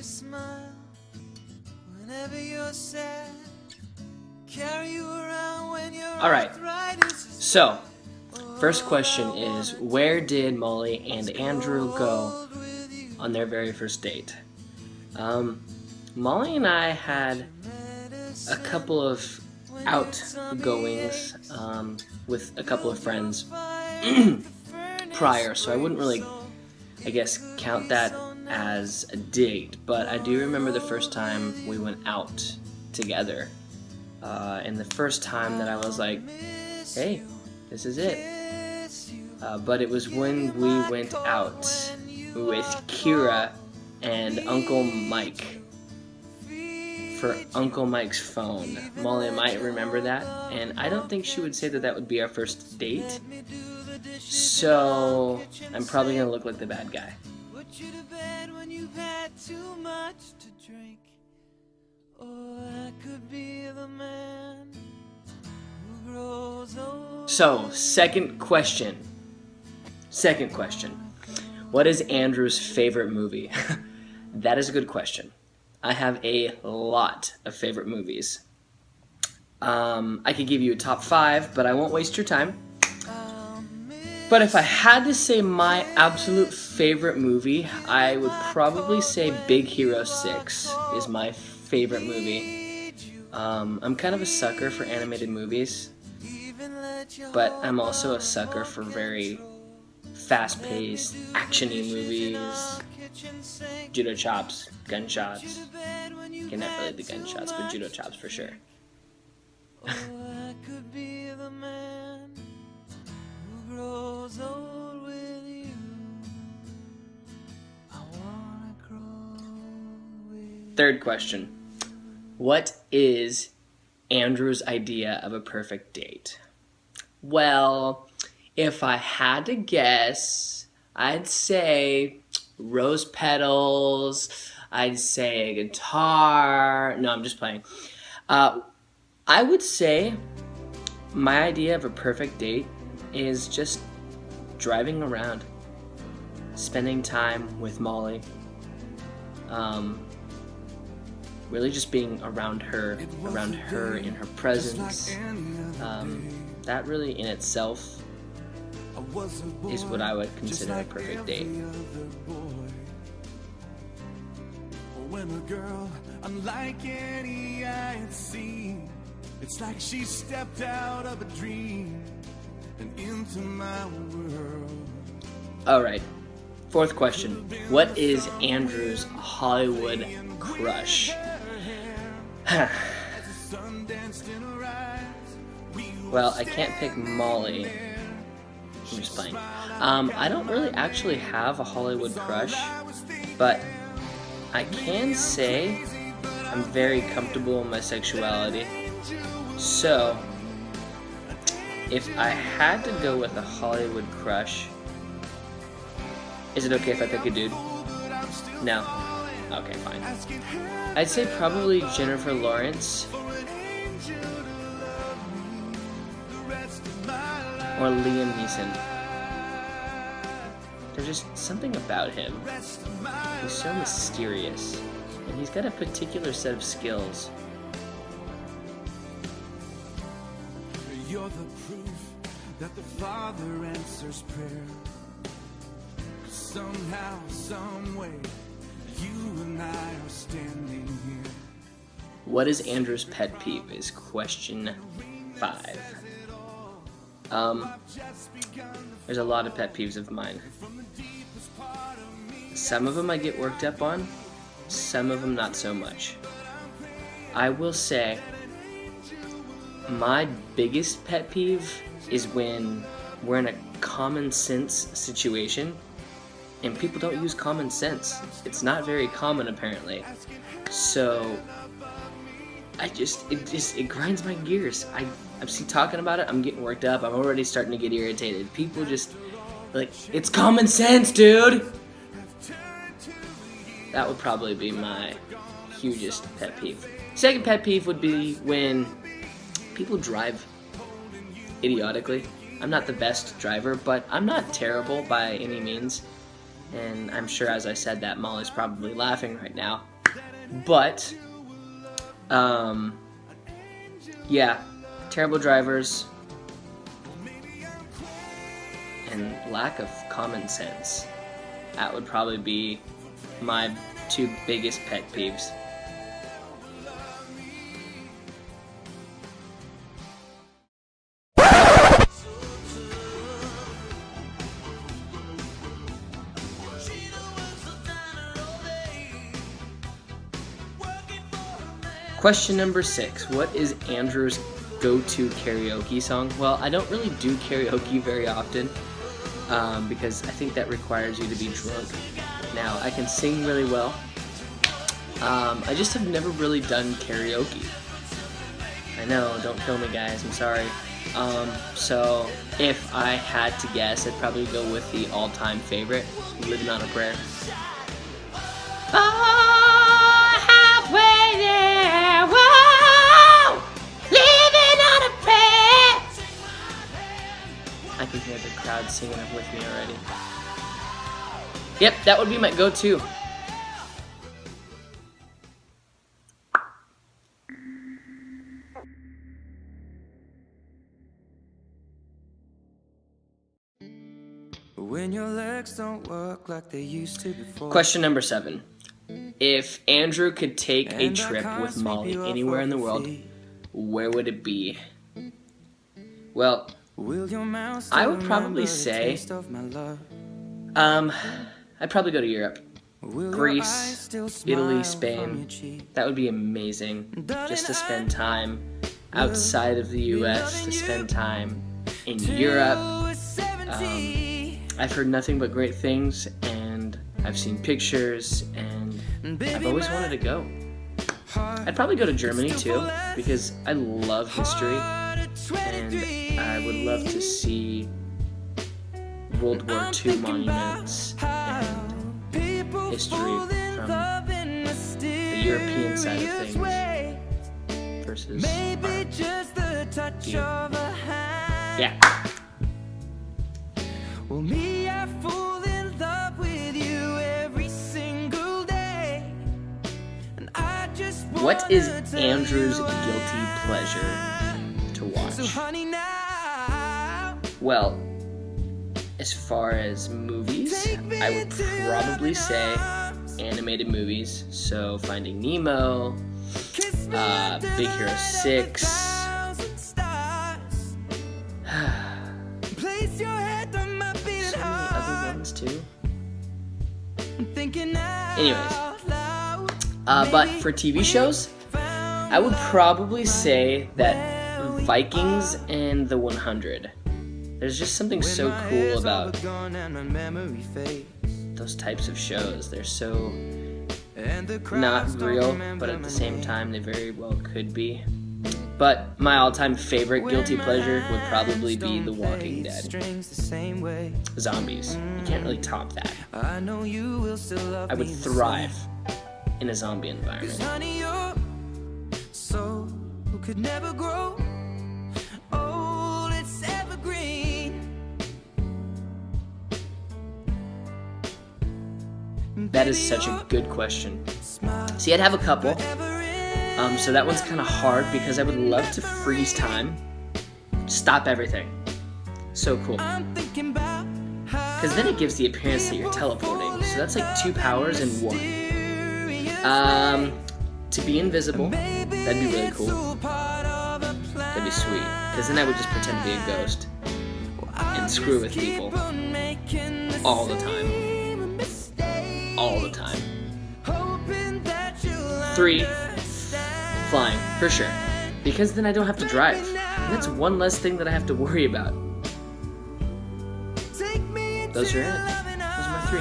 smile whenever you're sad. Carry you around when you're Alright, so first question is, where did Molly and Andrew go on their very first date? Molly and I had a couple of outgoings with a couple of friends prior, so I wouldn't really, I guess, count that as a date, but I do remember the first time we went out together, and the first time that I was like, hey, this is it. But it was when we went out with Kira and Uncle Mike for Uncle Mike's phone. Molly might remember that, and I don't think she would say that that would be our first date, so I'm probably going to look like the bad guy. So, second question. What is Andrew's favorite movie? That is a good question. I have a lot of favorite movies. I could give you a top 5, but I won't waste your time. But if I had to say my absolute favorite movie, I would probably say Big Hero 6 is my favorite movie. I'm kind of a sucker for animated movies, but I'm also a sucker for very fast-paced, action-y movies. Judo chops, gunshots. Okay, not really the gunshots, but judo chops for sure. Third question. What is Andrew's idea of a perfect date? Well, if I had to guess, I'd say rose petals, I'd say a guitar. No, I'm just playing. I would say my idea of a perfect date is just driving around, spending time with Molly, really just being around her in her presence. That really in itself is what I would consider a perfect date. When a girl unlike any I had seen, it's like she stepped out of a dream and into my world. Alright, fourth question. What is Andrew's Hollywood crush? Well, I can't pick Molly. I'm just playing. I don't really actually have a Hollywood crush, but I can say I'm very comfortable in my sexuality. So, if I had to go with a Hollywood crush, is it okay if I pick a dude? No? Okay, fine. I'd say probably Jennifer Lawrence or Liam Neeson. There's just something about him. He's so mysterious, and he's got a particular set of skills. You're the proof that the Father answers prayer. Somehow, some way, you and I are standing here. What is Andrew's pet peeve is question 5. There's a lot of pet peeves of mine. Some of them I get worked up on, some of them not so much. I will say, my biggest pet peeve is when we're in a common sense situation and people don't use common sense. It's not very common apparently. So it grinds my gears. I'm talking about it, I'm getting worked up, I'm already starting to get irritated. People just, like, it's common sense, dude! That would probably be my hugest pet peeve. Second pet peeve would be when people drive idiotically. I'm not the best driver, but I'm not terrible by any means. And I'm sure as I said that, Molly's probably laughing right now. But, yeah, terrible drivers and lack of common sense. That would probably be my two biggest pet peeves. Question number 6. What is Andrew's go-to karaoke song? Well, I don't really do karaoke very often because I think that requires you to be drunk. Now, I can sing really well. I just have never really done karaoke. I know, don't kill me guys, I'm sorry. So, if I had to guess, I'd probably go with the all-time favorite, Living on a Prayer. I can hear the crowd singing it with me already. Yep, that would be my go-to. When your legs don't work like they used to before. Question number 7. If Andrew could take a trip with Molly anywhere in the world, where would it be? Well, I would probably say, I'd probably go to Europe. Greece, Italy, Spain. That would be amazing. Just to spend time outside of the US, to spend time in Europe. I've heard nothing but great things, and I've seen pictures, and I've always wanted to go. I'd probably go to Germany too, because I love history, and I would love to see World War II monuments and history from the European side of things versus yeah. Well, me, I fall in love with you every single day. And I just what is Andrew's guilty pleasure to watch? So honey, now, well, as far as movies, I would probably say animated movies. So Finding Nemo, Big Hero 6. place your head on my beating So many heart. other ones too. Thinking Anyways, out loud. but for TV shows, I would probably say that Vikings and The 100. There's just something so cool about those types of shows. They're so not real, but at the same time, they very well could be. But my all-time favorite guilty pleasure would probably be The Walking Dead. Zombies. You can't really top that. I would thrive in a zombie environment. Could never grow old, it's evergreen. That is such a good question. See, I'd have a couple. So that one's kind of hard because I would love to freeze time, stop everything. So cool. Because then it gives the appearance that you're teleporting. So that's like 2 powers in 1. To be invisible, that'd be really cool. That'd be sweet. Because then I would just pretend to be a ghost and screw with people all the time. All the time. 3, flying, for sure. Because then I don't have to drive. And that's one less thing that I have to worry about. Those are it. Those are my 3.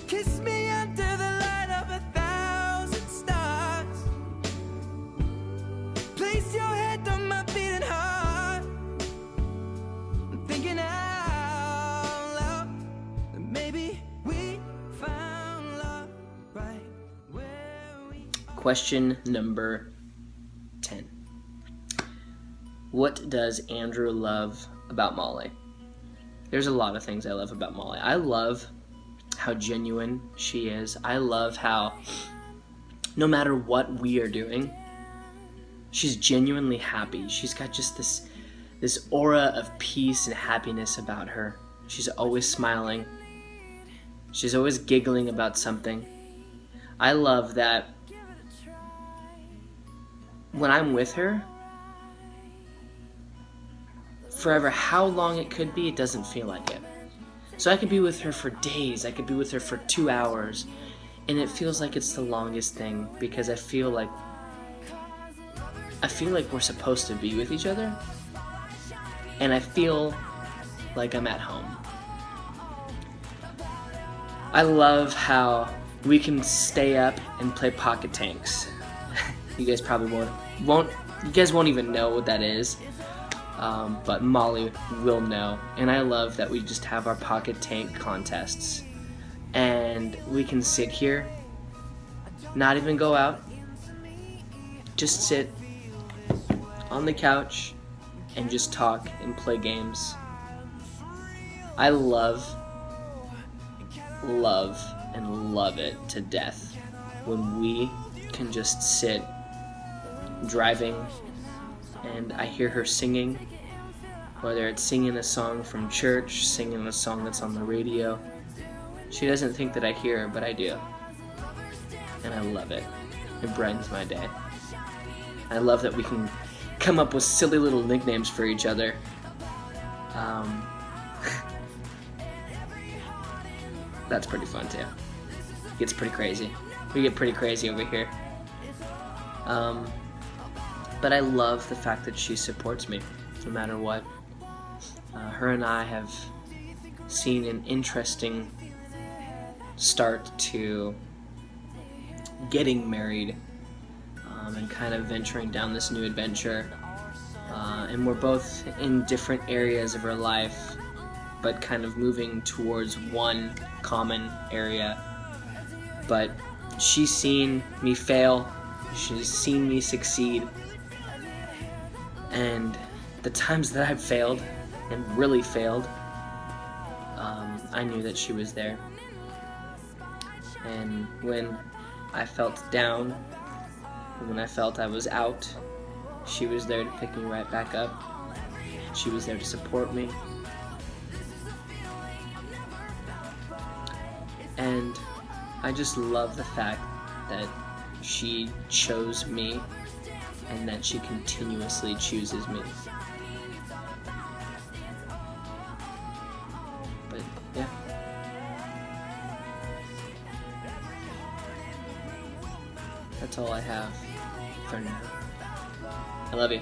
Kiss me under the light of 1,000 stars. Place your head on my beating heart. I'm thinking out loud that maybe we found love right where we are. Question number 10. What does Andrew love about Molly? There's a lot of things I love about Molly. I love how genuine she is. I love how no matter what we are doing, she's genuinely happy. She's got just this aura of peace and happiness about her. She's always smiling. She's always giggling about something. I love that when I'm with her, forever, how long it could be, it doesn't feel like it. So I could be with her for days, I could be with her for 2 hours, and it feels like it's the longest thing, because I feel like we're supposed to be with each other, and I feel like I'm at home. I love how we can stay up and play pocket tanks. You guys probably won't even know what that is, but Molly will know. And I love that we just have our pocket tank contests, and we can sit here, not even go out, just sit on the couch and just talk and play games. I love and love it to death when we can just sit driving and I hear her singing, whether it's singing a song from church, singing a song that's on the radio. She doesn't think that I hear her, but I do. And I love it. It brightens my day. I love that we can come up with silly little nicknames for each other. That's pretty fun too. It gets pretty crazy. We get pretty crazy over here. But I love the fact that she supports me no matter what. Her and I have seen an interesting start to getting married, and kind of venturing down this new adventure. And we're both in different areas of our life, but kind of moving towards one common area. But she's seen me fail, she's seen me succeed, and the times that I've failed, and really failed, I knew that she was there. And when I felt down, when I felt I was out, she was there to pick me right back up. She was there to support me. And I just love the fact that she chose me and that she continuously chooses me. But yeah. That's all I have for now. I love you.